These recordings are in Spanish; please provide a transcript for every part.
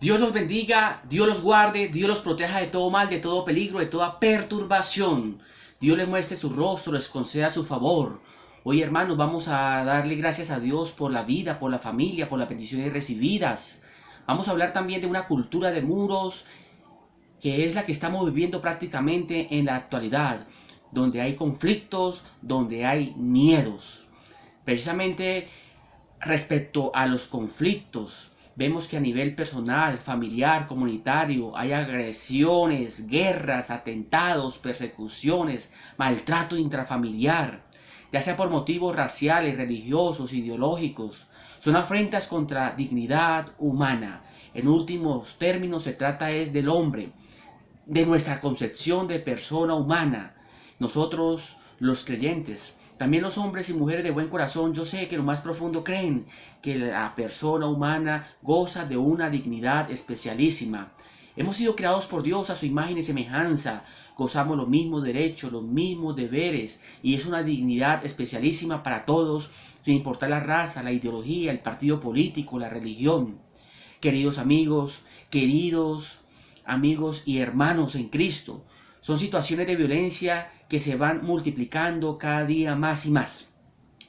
Dios los bendiga, Dios los guarde, Dios los proteja de todo mal, de todo peligro, de toda perturbación. Dios les muestre su rostro, les conceda su favor. Hoy, hermanos, vamos a darle gracias a Dios por la vida, por la familia, por las bendiciones recibidas. Vamos a hablar también de una cultura de muros que es la que estamos viviendo prácticamente en la actualidad, donde hay conflictos, donde hay miedos. Precisamente respecto a los conflictos, vemos que a nivel personal, familiar, comunitario, hay agresiones, guerras, atentados, persecuciones, maltrato intrafamiliar, ya sea por motivos raciales, religiosos, ideológicos. Son afrentas contra dignidad humana. En últimos términos se trata es del hombre, de nuestra concepción de persona humana. Nosotros, los creyentes, también los hombres y mujeres de buen corazón, yo sé que en lo más profundo creen que la persona humana goza de una dignidad especialísima. Hemos sido creados por Dios a su imagen y semejanza, gozamos los mismos derechos, los mismos deberes, y es una dignidad especialísima para todos, sin importar la raza, la ideología, el partido político, la religión. Queridos amigos y hermanos en Cristo, son situaciones de violencia que se van multiplicando cada día más y más.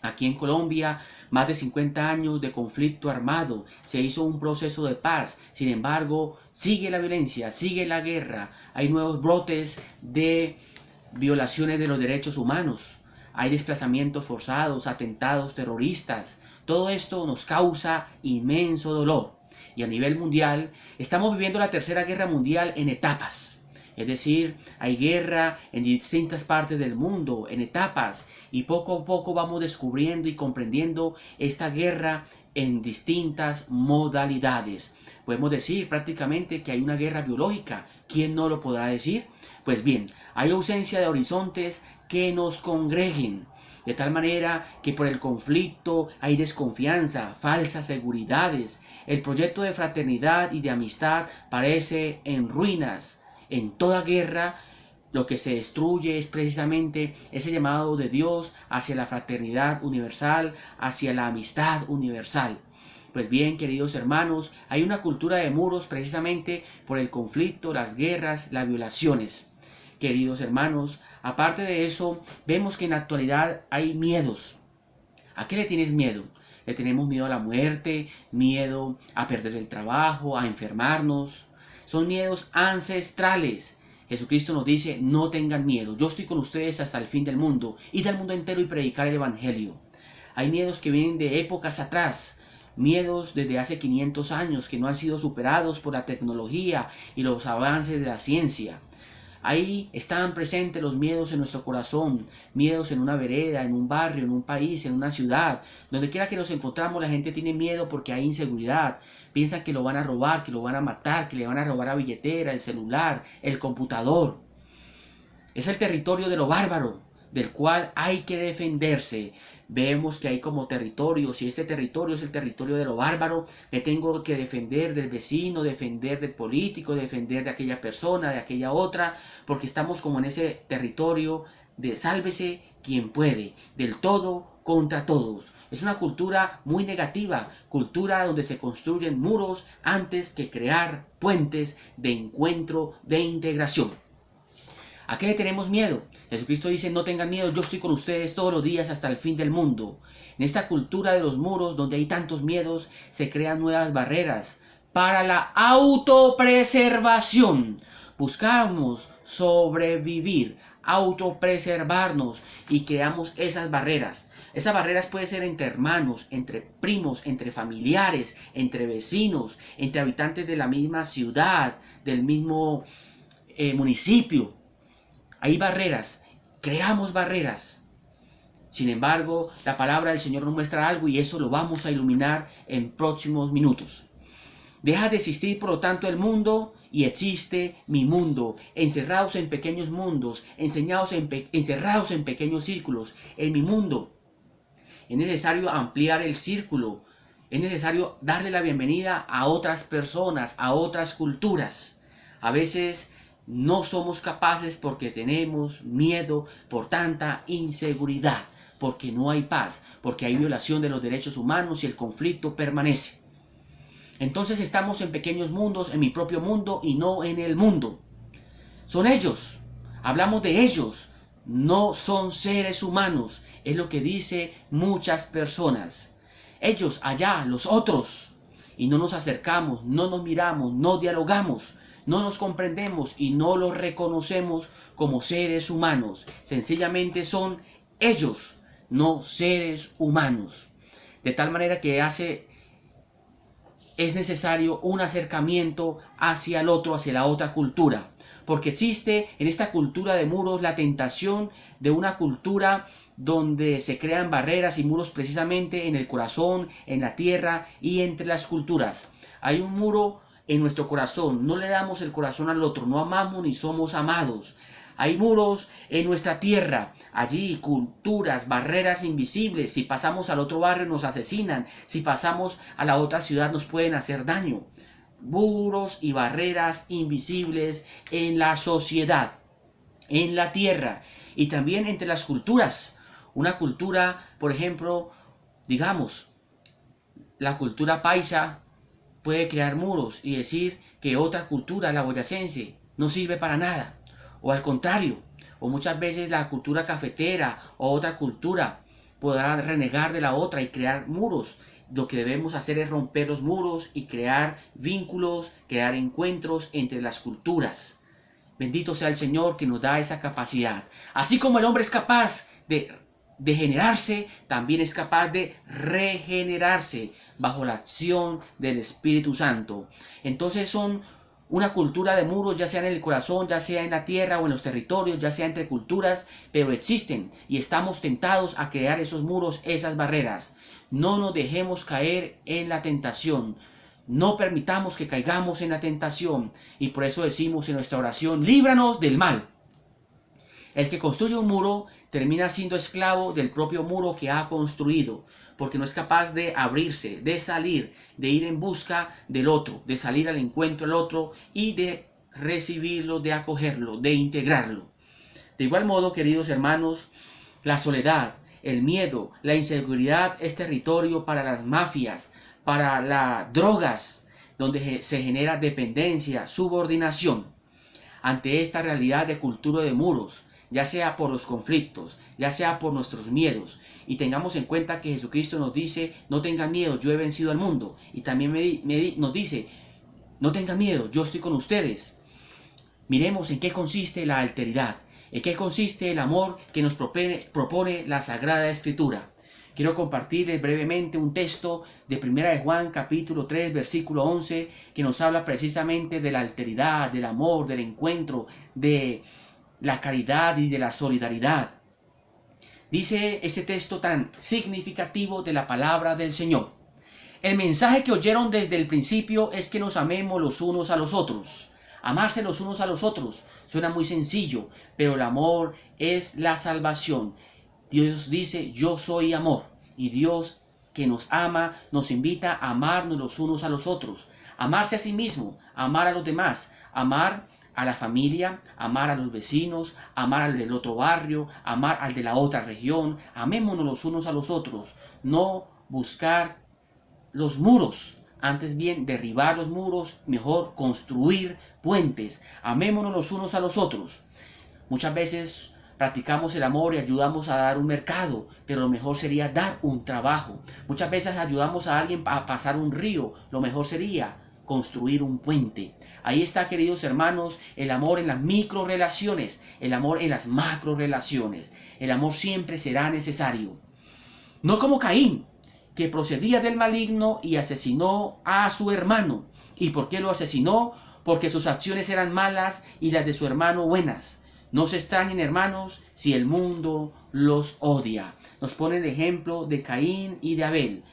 Aquí en Colombia, más de 50 años de conflicto armado, se hizo un proceso de paz. Sin embargo, sigue la violencia, sigue la guerra, hay nuevos brotes de violaciones de los derechos humanos, hay desplazamientos forzados, atentados terroristas. Todo esto nos causa inmenso dolor. Y a nivel mundial, estamos viviendo la tercera guerra mundial en etapas. Es decir, hay guerra en distintas partes del mundo, en etapas, y poco a poco vamos descubriendo y comprendiendo esta guerra en distintas modalidades. Podemos decir prácticamente que hay una guerra biológica. ¿Quién no lo podrá decir? Pues bien, hay ausencia de horizontes que nos congreguen. De tal manera que por el conflicto hay desconfianza, falsas seguridades. El proyecto de fraternidad y de amistad parece en ruinas. En toda guerra lo que se destruye es precisamente ese llamado de Dios hacia la fraternidad universal, hacia la amistad universal. Pues bien, queridos hermanos, hay una cultura de muros precisamente por el conflicto, las guerras, las violaciones. Queridos hermanos, aparte de eso, vemos que en la actualidad hay miedos. ¿A qué le tienes miedo? Le tenemos miedo a la muerte, miedo a perder el trabajo, a enfermarnos. Son miedos ancestrales. Jesucristo nos dice, no tengan miedo, yo estoy con ustedes hasta el fin del mundo. Id al mundo entero y predicar el evangelio. Hay miedos que vienen de épocas atrás, miedos desde hace 500 años que no han sido superados por la tecnología y los avances de la ciencia. Ahí están presentes los miedos en nuestro corazón, miedos en una vereda, en un barrio, en un país, en una ciudad. Donde quiera que nos encontramos, la gente tiene miedo porque hay inseguridad. Piensan que lo van a robar, que lo van a matar, que le van a robar la billetera, el celular, el computador. Es el territorio de lo bárbaro, del cual hay que defenderse. Vemos que hay como territorio, si este territorio es el territorio de lo bárbaro, me tengo que defender del vecino, defender del político, defender de aquella persona, de aquella otra, porque estamos como en ese territorio de sálvese quien puede, del todo contra todos. Es una cultura muy negativa, cultura donde se construyen muros antes que crear puentes de encuentro, de integración. ¿A qué le tenemos miedo? Jesucristo dice, no tengan miedo, yo estoy con ustedes todos los días hasta el fin del mundo. En esta cultura de los muros, donde hay tantos miedos, se crean nuevas barreras para la autopreservación. Buscamos sobrevivir, autopreservarnos y creamos esas barreras. Esas barreras pueden ser entre hermanos, entre primos, entre familiares, entre vecinos, entre habitantes de la misma ciudad, del mismo municipio. Hay barreras, creamos barreras. Sin embargo, la palabra del Señor nos muestra algo y eso lo vamos a iluminar en próximos minutos. Deja de existir, por lo tanto, el mundo y existe mi mundo, encerrados en pequeños mundos, encerrados en pequeños círculos, en mi mundo. Es necesario ampliar el círculo, es necesario darle la bienvenida a otras personas, a otras culturas. A veces no somos capaces porque tenemos miedo por tanta inseguridad, porque no hay paz, porque hay violación de los derechos humanos y el conflicto permanece. Entonces estamos en pequeños mundos, en mi propio mundo y no en el mundo. Son ellos, hablamos de ellos, no son seres humanos, es lo que dicen muchas personas. Ellos allá, los otros, y no nos acercamos, no nos miramos, no dialogamos, no nos comprendemos y no los reconocemos como seres humanos. Sencillamente son ellos, no seres humanos. De tal manera que es necesario un acercamiento hacia el otro, hacia la otra cultura. Porque existe en esta cultura de muros la tentación de una cultura donde se crean barreras y muros precisamente en el corazón, en la tierra y entre las culturas. Hay un muro en nuestro corazón, no le damos el corazón al otro, no amamos ni somos amados. Hay muros en nuestra tierra, allí culturas, barreras invisibles. Si pasamos al otro barrio nos asesinan, si pasamos a la otra ciudad nos pueden hacer daño. Muros y barreras invisibles en la sociedad, en la tierra y también entre las culturas. Una cultura, por ejemplo, digamos, la cultura paisa puede crear muros y decir que otra cultura, la boyacense, no sirve para nada. O al contrario, o muchas veces la cultura cafetera o otra cultura podrá renegar de la otra y crear muros. Lo que debemos hacer es romper los muros y crear vínculos, crear encuentros entre las culturas. Bendito sea el Señor que nos da esa capacidad. Así como el hombre es capaz de degenerarse, también es capaz de regenerarse bajo la acción del Espíritu Santo. Entonces son una cultura de muros, ya sea en el corazón, ya sea en la tierra o en los territorios, ya sea entre culturas, pero existen y estamos tentados a crear esos muros, esas barreras. No nos dejemos caer en la tentación. No permitamos que caigamos en la tentación. Y por eso decimos en nuestra oración, líbranos del mal. El que construye un muro termina siendo esclavo del propio muro que ha construido, porque no es capaz de abrirse, de salir, de ir en busca del otro, de salir al encuentro del otro y de recibirlo, de acogerlo, de integrarlo. De igual modo, queridos hermanos, la soledad, el miedo, la inseguridad es territorio para las mafias, para las drogas, donde se genera dependencia, subordinación. Ante esta realidad de cultura de muros, ya sea por los conflictos, ya sea por nuestros miedos, y tengamos en cuenta que Jesucristo nos dice, no tengan miedo, yo he vencido al mundo, y también nos dice, no tengan miedo, yo estoy con ustedes. Miremos en qué consiste la alteridad, en qué consiste el amor que nos propone la Sagrada Escritura. Quiero compartirles brevemente un texto de 1 de Juan capítulo 3 versículo 11 que nos habla precisamente de la alteridad, del amor, del encuentro, de la caridad y de la solidaridad. Dice este texto tan significativo de la palabra del Señor: el mensaje que oyeron desde el principio es que nos amemos los unos a los otros. Amarse los unos a los otros suena muy sencillo, pero el amor es la salvación. Dios dice, yo soy amor, y Dios que nos ama nos invita a amarnos los unos a los otros, amarse a sí mismo, amar a los demás, amar a la familia, amar a los vecinos, amar al del otro barrio, amar al de la otra región. Amémonos los unos a los otros, no buscar los muros, antes bien derribar los muros, mejor construir puentes. Amémonos los unos a los otros. Muchas veces practicamos el amor y ayudamos a dar un mercado, pero lo mejor sería dar un trabajo. Muchas veces ayudamos a alguien a pasar un río, lo mejor sería construir un puente. Ahí está, queridos hermanos, el amor en las microrelaciones, el amor en las macrorelaciones. El amor siempre será necesario. No como Caín, que procedía del maligno y asesinó a su hermano. ¿Y por qué lo asesinó? Porque sus acciones eran malas y las de su hermano buenas. No se extrañen, hermanos, si el mundo los odia. Nos pone el ejemplo de Caín y de Abel.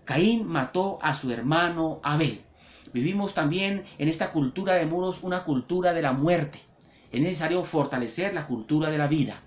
Caín mató a su hermano Abel. Vivimos también en esta cultura de muros una cultura de la muerte. Es necesario fortalecer la cultura de la vida.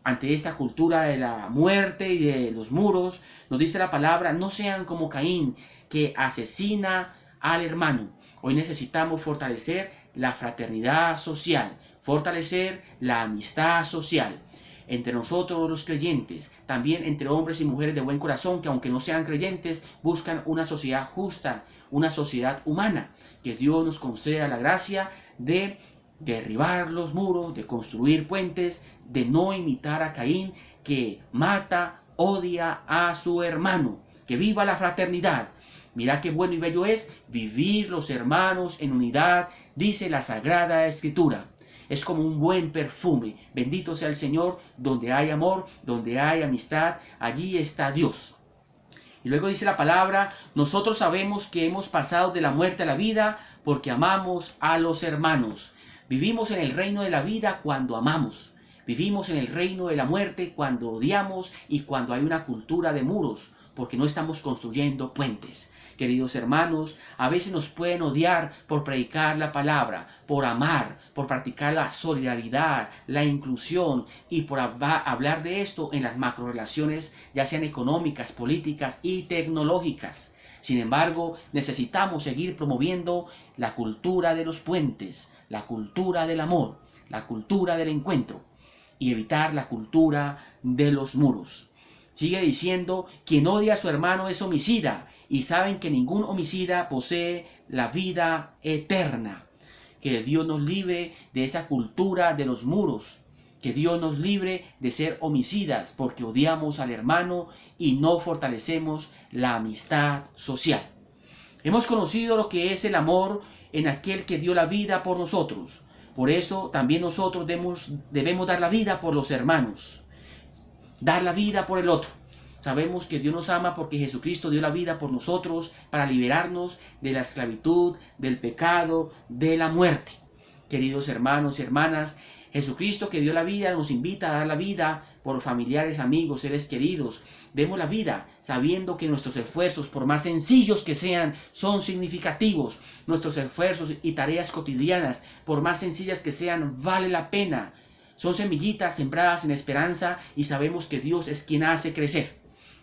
Ante esta cultura de la muerte y de los muros, nos dice la palabra, no sean como Caín, que asesina al hermano. Hoy necesitamos fortalecer la fraternidad social, fortalecer la amistad social. entre nosotros los creyentes, también entre hombres y mujeres de buen corazón que aunque no sean creyentes, buscan una sociedad justa, una sociedad humana. Que Dios nos conceda la gracia de derribar los muros, de construir puentes, de no imitar a Caín, que mata, odia a su hermano. Que viva la fraternidad. Mirad qué bueno y bello es vivir los hermanos en unidad, dice la Sagrada Escritura. Es como un buen perfume. Bendito sea el Señor, donde hay amor, donde hay amistad, allí está Dios. Y luego dice la palabra, nosotros sabemos que hemos pasado de la muerte a la vida porque amamos a los hermanos. Vivimos en el reino de la vida cuando amamos. Vivimos en el reino de la muerte cuando odiamos y cuando hay una cultura de muros, porque no estamos construyendo puentes. Queridos hermanos, a veces nos pueden odiar por predicar la palabra, por amar, por practicar la solidaridad, la inclusión y por hablar de esto en las macrorelaciones, ya sean económicas, políticas y tecnológicas. Sin embargo, necesitamos seguir promoviendo la cultura de los puentes, la cultura del amor, la cultura del encuentro y evitar la cultura de los muros. Sigue diciendo, quien odia a su hermano es homicida, y saben que ningún homicida posee la vida eterna. Que Dios nos libre de esa cultura de los muros. Que Dios nos libre de ser homicidas porque odiamos al hermano y no fortalecemos la amistad social. Hemos conocido lo que es el amor en aquel que dio la vida por nosotros. Por eso también nosotros debemos dar la vida por los hermanos. Dar la vida por el otro. Sabemos que Dios nos ama porque Jesucristo dio la vida por nosotros para liberarnos de la esclavitud, del pecado, de la muerte. Queridos hermanos y hermanas, Jesucristo que dio la vida nos invita a dar la vida por familiares, amigos, seres queridos. Demos la vida sabiendo que nuestros esfuerzos, por más sencillos que sean, son significativos. Nuestros esfuerzos y tareas cotidianas, por más sencillas que sean, vale la pena. Son semillitas sembradas en esperanza y sabemos que Dios es quien hace crecer.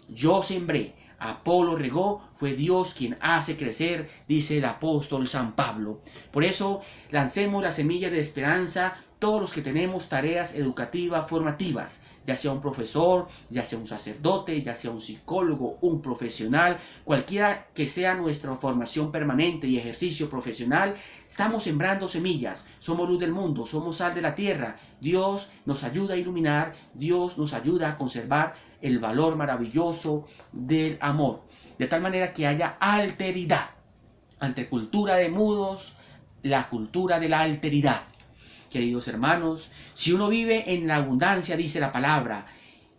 Yo sembré, Apolo regó, fue Dios quien hace crecer, dice el apóstol San Pablo. Por eso lancemos la semilla de esperanza todos los que tenemos tareas educativas formativas, ya sea un profesor, ya sea un sacerdote, ya sea un psicólogo, un profesional, cualquiera que sea nuestra formación permanente y ejercicio profesional, estamos sembrando semillas, somos luz del mundo, somos sal de la tierra. Dios nos ayuda a iluminar, Dios nos ayuda a conservar el valor maravilloso del amor, de tal manera que haya alteridad. Ante cultura de mudos, la cultura de la alteridad. Queridos hermanos, si uno vive en la abundancia, dice la palabra,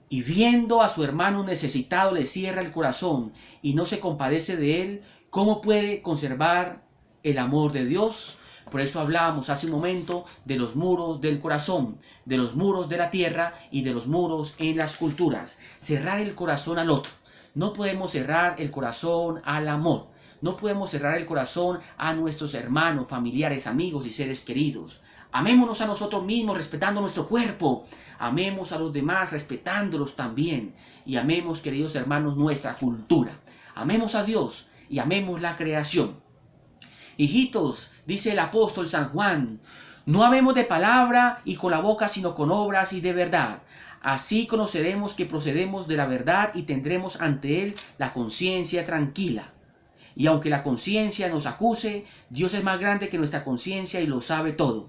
y viendo a su hermano necesitado le cierra el corazón y no se compadece de él, ¿cómo puede conservar el amor de Dios? Por eso hablábamos hace un momento de los muros del corazón, de los muros de la tierra y de los muros en las culturas. Cerrar el corazón al otro. No podemos cerrar el corazón al amor. No podemos cerrar el corazón a nuestros hermanos, familiares, amigos y seres queridos. Amémonos a nosotros mismos respetando nuestro cuerpo. Amemos a los demás respetándolos también. Y amemos, queridos hermanos, nuestra cultura. Amemos a Dios y amemos la creación. Hijitos, dice el apóstol San Juan, no amemos de palabra y con la boca, sino con obras y de verdad. Así conoceremos que procedemos de la verdad y tendremos ante Él la conciencia tranquila. Y aunque la conciencia nos acuse, Dios es más grande que nuestra conciencia y lo sabe todo.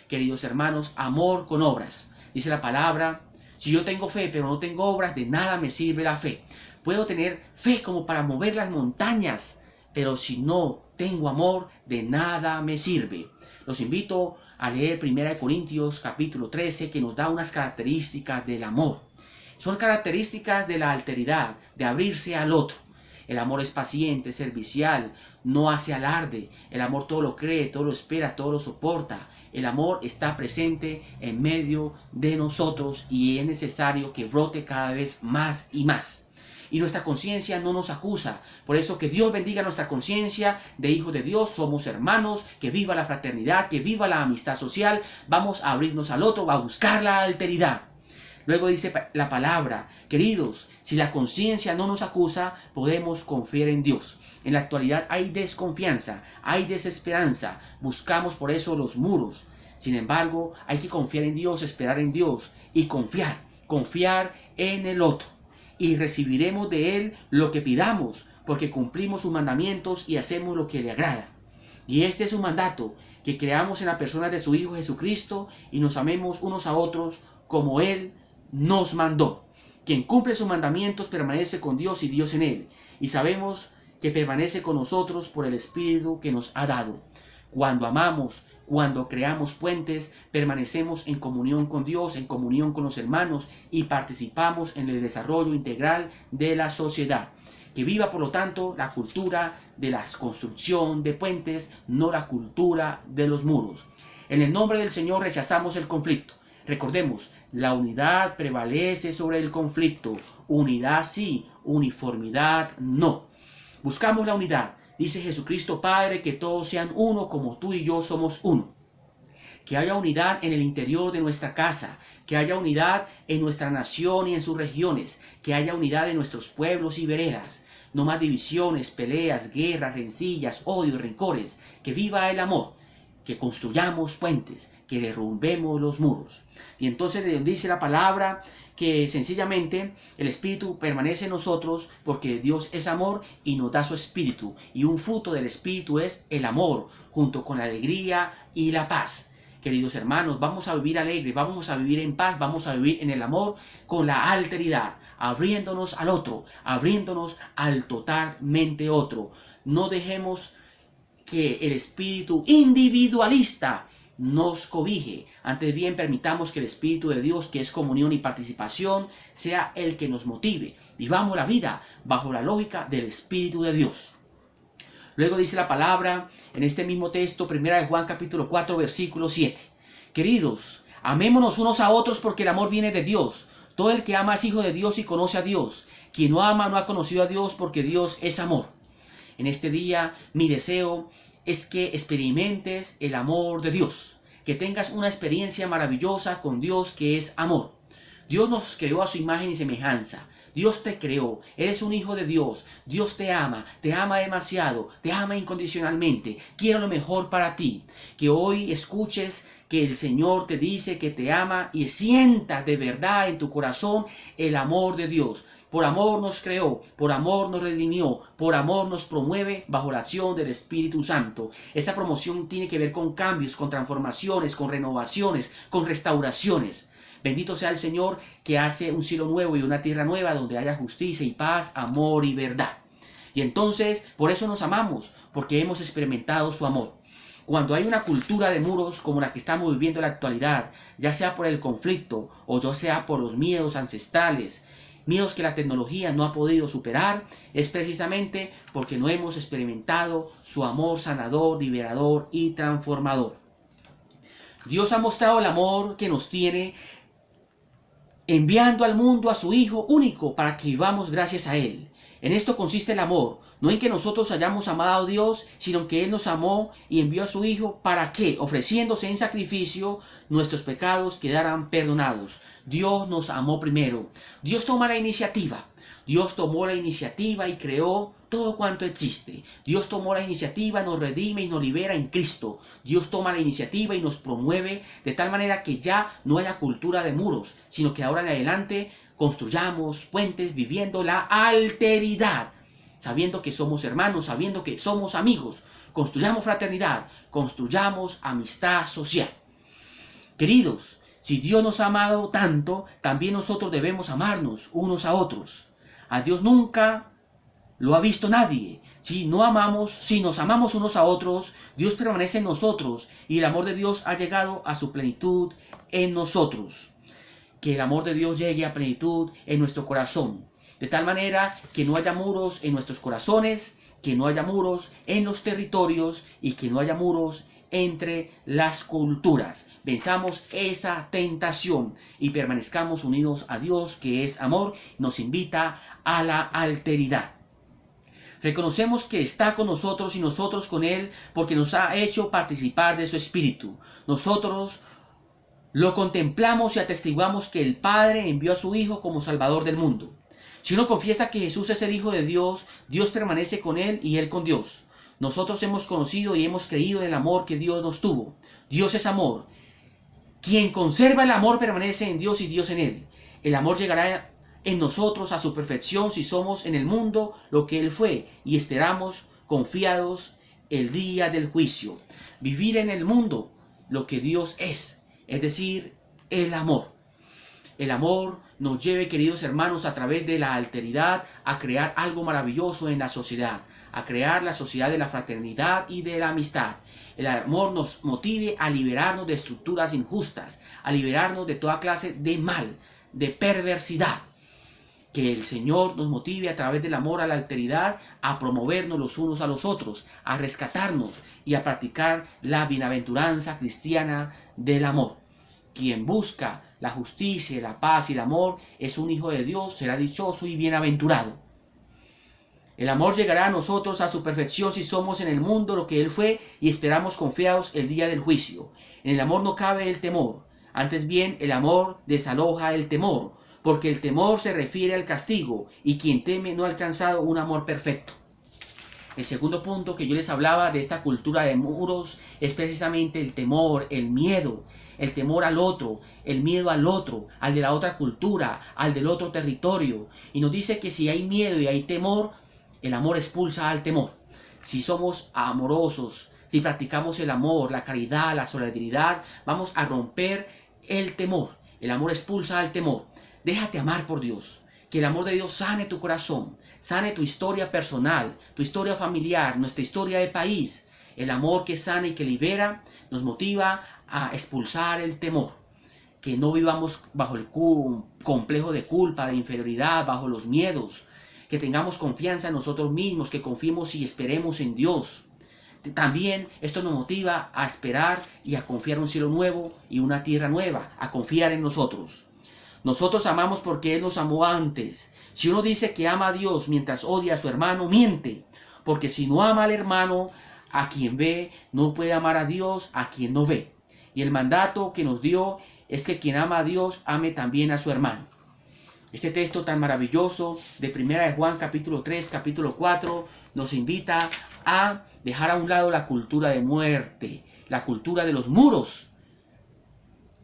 Queridos hermanos, amor con obras. Dice la palabra, si yo tengo fe pero no tengo obras, de nada me sirve la fe. Puedo tener fe como para mover las montañas, pero si no tengo amor, de nada me sirve. Los invito a leer 1 Corintios capítulo 13, que nos da unas características del amor. Son características de la alteridad, de abrirse al otro. El amor es paciente, servicial, no hace alarde. El amor todo lo cree, todo lo espera, todo lo soporta. El amor está presente en medio de nosotros y es necesario que brote cada vez más y más. Y nuestra conciencia no nos acusa. Por eso que Dios bendiga nuestra conciencia de hijos de Dios. Somos hermanos. Que viva la fraternidad, que viva la amistad social. Vamos a abrirnos al otro, a buscar la alteridad. Luego dice la palabra, queridos, si la conciencia no nos acusa, podemos confiar en Dios. En la actualidad hay desconfianza, hay desesperanza. Buscamos por eso los muros. Sin embargo, hay que confiar en Dios, esperar en Dios y confiar. confiar en el otro y recibiremos de Él lo que pidamos, porque cumplimos sus mandamientos y hacemos lo que le agrada. Y este es su mandato, que creamos en la persona de su Hijo Jesucristo y nos amemos unos a otros como Él nos mandó. Quien cumple sus mandamientos permanece con Dios y Dios en él, y sabemos que permanece con nosotros por el Espíritu que nos ha dado. Cuando amamos, cuando creamos puentes, permanecemos en comunión con Dios, en comunión con los hermanos y participamos en el desarrollo integral de la sociedad. Que viva, por lo tanto, la cultura de la construcción de puentes, no la cultura de los muros. En el nombre del Señor rechazamos el conflicto. Recordemos, la unidad prevalece sobre el conflicto. Unidad sí, uniformidad no. Buscamos la unidad. Dice Jesucristo Padre, que todos sean uno como tú y yo somos uno. Que haya unidad en el interior de nuestra casa, que haya unidad en nuestra nación y en sus regiones, que haya unidad en nuestros pueblos y veredas. No más divisiones, peleas, guerras, rencillas, odios, rencores. Que viva el amor. Que construyamos puentes, que derrumbemos los muros. Y entonces dice la palabra que sencillamente el Espíritu permanece en nosotros porque Dios es amor y nos da su Espíritu. Y un fruto del Espíritu es el amor, junto con la alegría y la paz. Queridos hermanos, vamos a vivir alegres, vamos a vivir en paz, vamos a vivir en el amor con la alteridad, abriéndonos al otro, abriéndonos al totalmente otro. No dejemos que el espíritu individualista nos cobije. Antes bien, permitamos que el Espíritu de Dios, que es comunión y participación, sea el que nos motive. Vivamos la vida bajo la lógica del Espíritu de Dios. Luego dice la palabra en este mismo texto, 1 de Juan capítulo 4, versículo 7. Queridos, amémonos unos a otros porque el amor viene de Dios. Todo el que ama es hijo de Dios y conoce a Dios. Quien no ama no ha conocido a Dios porque Dios es amor. En este día, mi deseo es que experimentes el amor de Dios, que tengas una experiencia maravillosa con Dios que es amor. Dios nos creó a su imagen y semejanza. Dios te creó, eres un hijo de Dios. Dios te ama demasiado, te ama incondicionalmente, quiere lo mejor para ti. Que hoy escuches que el Señor te dice que te ama y sientas de verdad en tu corazón el amor de Dios. Por amor nos creó, por amor nos redimió, por amor nos promueve bajo la acción del Espíritu Santo. Esa promoción tiene que ver con cambios, con transformaciones, con renovaciones, con restauraciones. Bendito sea el Señor que hace un cielo nuevo y una tierra nueva donde haya justicia y paz, amor y verdad. Y entonces, por eso nos amamos, porque hemos experimentado su amor. Cuando hay una cultura de muros como la que estamos viviendo en la actualidad, ya sea por el conflicto o ya sea por los miedos ancestrales, miedos que la tecnología no ha podido superar, es precisamente porque no hemos experimentado su amor sanador, liberador y transformador. Dios ha mostrado el amor que nos tiene enviando al mundo a su Hijo único para que vivamos gracias a Él. En esto consiste el amor, no en que nosotros hayamos amado a Dios, sino en que Él nos amó y envió a su Hijo para que, ofreciéndose en sacrificio, nuestros pecados quedaran perdonados. Dios nos amó primero. Dios toma la iniciativa. Dios tomó la iniciativa y creó todo cuanto existe. Dios tomó la iniciativa, nos redime y nos libera en Cristo. Dios toma la iniciativa y nos promueve de tal manera que ya no haya cultura de muros, sino que ahora en adelante construyamos puentes viviendo la alteridad, sabiendo que somos hermanos, sabiendo que somos amigos. Construyamos fraternidad, construyamos amistad social. Queridos, si Dios nos ha amado tanto, también nosotros debemos amarnos unos a otros. A Dios nunca lo ha visto nadie. Si nos amamos unos a otros, Dios permanece en nosotros y el amor de Dios ha llegado a su plenitud en nosotros. Que el amor de Dios llegue a plenitud en nuestro corazón, de tal manera que no haya muros en nuestros corazones, que no haya muros en los territorios y que no haya muros entre las culturas. Venzamos esa tentación y permanezcamos unidos a Dios, que es amor, nos invita a la alteridad. Reconocemos que está con nosotros y nosotros con Él porque nos ha hecho participar de su Espíritu. Nosotros lo contemplamos y atestiguamos que el Padre envió a su Hijo como Salvador del mundo. Si uno confiesa que Jesús es el Hijo de Dios, Dios permanece con Él y Él con Dios. Nosotros hemos conocido y hemos creído en el amor que Dios nos tuvo. Dios es amor. Quien conserva el amor permanece en Dios y Dios en Él. El amor llegará en nosotros a su perfección si somos en el mundo lo que Él fue y esperamos confiados el día del juicio. Vivir en el mundo lo que Dios es decir, el amor. El amor nos lleve, queridos hermanos, a través de la alteridad a crear algo maravilloso en la sociedad, a crear la sociedad de la fraternidad y de la amistad. El amor nos motive a liberarnos de estructuras injustas, a liberarnos de toda clase de mal, de perversidad. Que el Señor nos motive a través del amor a la alteridad a promovernos los unos a los otros, a rescatarnos y a practicar la bienaventuranza cristiana del amor. Quien busca la justicia, la paz y el amor es un hijo de Dios, será dichoso y bienaventurado. El amor llegará a nosotros a su perfección si somos en el mundo lo que Él fue y esperamos confiados el día del juicio. En el amor no cabe el temor, antes bien el amor desaloja el temor, porque el temor se refiere al castigo y quien teme no ha alcanzado un amor perfecto. El segundo punto que yo les hablaba de esta cultura de muros es precisamente el temor, el miedo, el temor al otro, el miedo al otro, al de la otra cultura, al del otro territorio. Y nos dice que si hay miedo y hay temor, el amor expulsa al temor. Si somos amorosos, si practicamos el amor, la caridad, la solidaridad, vamos a romper el temor. El amor expulsa al temor. Déjate amar por Dios. Que el amor de Dios sane tu corazón, sane tu historia personal, tu historia familiar, nuestra historia de país. El amor que sana y que libera nos motiva a expulsar el temor. Que no vivamos bajo el complejo de culpa, de inferioridad, bajo los miedos. Que tengamos confianza en nosotros mismos, que confiemos y esperemos en Dios. También esto nos motiva a esperar y a confiar en un cielo nuevo y una tierra nueva, a confiar en nosotros. Nosotros amamos porque Él nos amó antes. Si uno dice que ama a Dios mientras odia a su hermano, miente. Porque si no ama al hermano a quien ve, no puede amar a Dios a quien no ve. Y el mandato que nos dio es que quien ama a Dios ame también a su hermano. Este texto tan maravilloso de 1 de Juan capítulo 3, capítulo 4 nos invita a dejar a un lado la cultura de muerte, la cultura de los muros.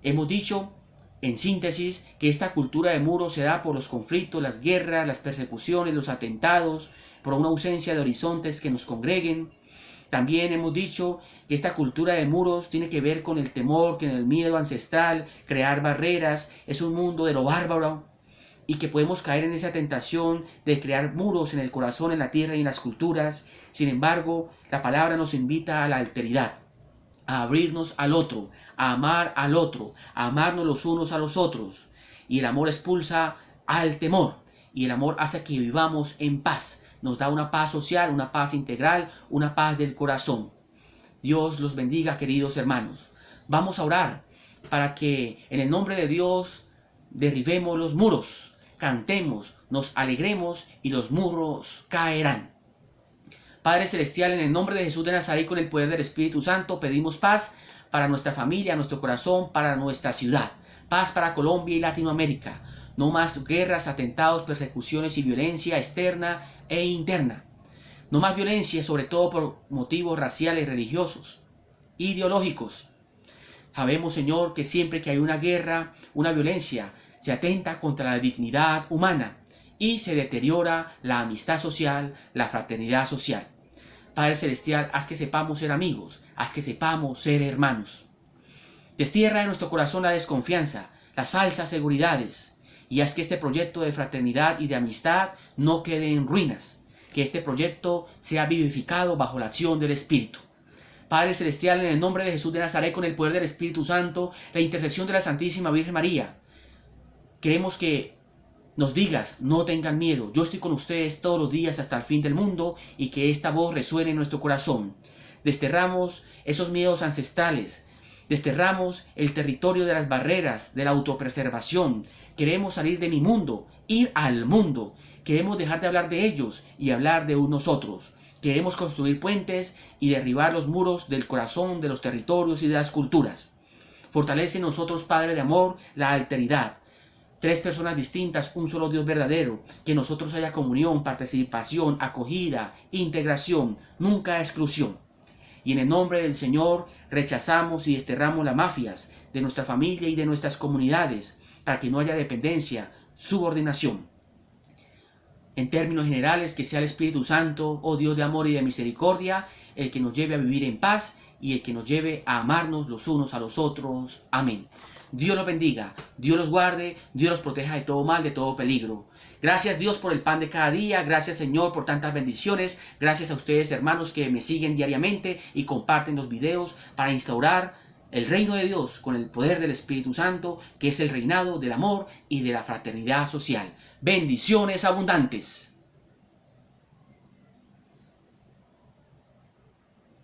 Hemos dicho en síntesis que esta cultura de muros se da por los conflictos, las guerras, las persecuciones, los atentados, por una ausencia de horizontes que nos congreguen. También hemos dicho que esta cultura de muros tiene que ver con el temor, con el miedo ancestral, crear barreras, es un mundo de lo bárbaro y que podemos caer en esa tentación de crear muros en el corazón, en la tierra y en las culturas. Sin embargo, la palabra nos invita a la alteridad, a abrirnos al otro, a amar al otro, a amarnos los unos a los otros. Y el amor expulsa al temor, y el amor hace que vivamos en paz. Nos da una paz social, una paz integral, una paz del corazón. Dios los bendiga, queridos hermanos. Vamos a orar para que en el nombre de Dios derribemos los muros, cantemos, nos alegremos y los muros caerán. Padre Celestial, en el nombre de Jesús de Nazaret, con el poder del Espíritu Santo, pedimos paz para nuestra familia, nuestro corazón, para nuestra ciudad. Paz para Colombia y Latinoamérica. No más guerras, atentados, persecuciones y violencia externa e interna. No más violencia, sobre todo por motivos raciales, religiosos, ideológicos. Sabemos, Señor, que siempre que hay una guerra, una violencia, se atenta contra la dignidad humana y se deteriora la amistad social, la fraternidad social. Padre Celestial, haz que sepamos ser amigos, haz que sepamos ser hermanos. Destierra en nuestro corazón la desconfianza, las falsas seguridades, y haz que este proyecto de fraternidad y de amistad no quede en ruinas, que este proyecto sea vivificado bajo la acción del Espíritu. Padre Celestial, en el nombre de Jesús de Nazaret, con el poder del Espíritu Santo, la intercesión de la Santísima Virgen María, queremos que nos digas, no tengan miedo, yo estoy con ustedes todos los días hasta el fin del mundo, y que esta voz resuene en nuestro corazón. Desterramos esos miedos ancestrales, desterramos el territorio de las barreras, de la autopreservación. Queremos salir de mi mundo, ir al mundo. Queremos dejar de hablar de ellos y hablar de nosotros. Queremos construir puentes y derribar los muros del corazón, de los territorios y de las culturas. Fortalece en nosotros, Padre de amor, la alteridad. Tres personas distintas, un solo Dios verdadero, que en nosotros haya comunión, participación, acogida, integración, nunca exclusión. Y en el nombre del Señor rechazamos y desterramos las mafias de nuestra familia y de nuestras comunidades. para que no haya dependencia, subordinación. En términos generales, que sea el Espíritu Santo, oh Dios de amor y de misericordia, el que nos lleve a vivir en paz y el que nos lleve a amarnos los unos a los otros. Amén. Dios los bendiga, Dios los guarde, Dios los proteja de todo mal, de todo peligro. Gracias Dios por el pan de cada día, gracias Señor por tantas bendiciones, gracias a ustedes hermanos que me siguen diariamente y comparten los videos para instaurar el reino de Dios con el poder del Espíritu Santo, que es el reinado del amor y de la fraternidad social. Bendiciones abundantes.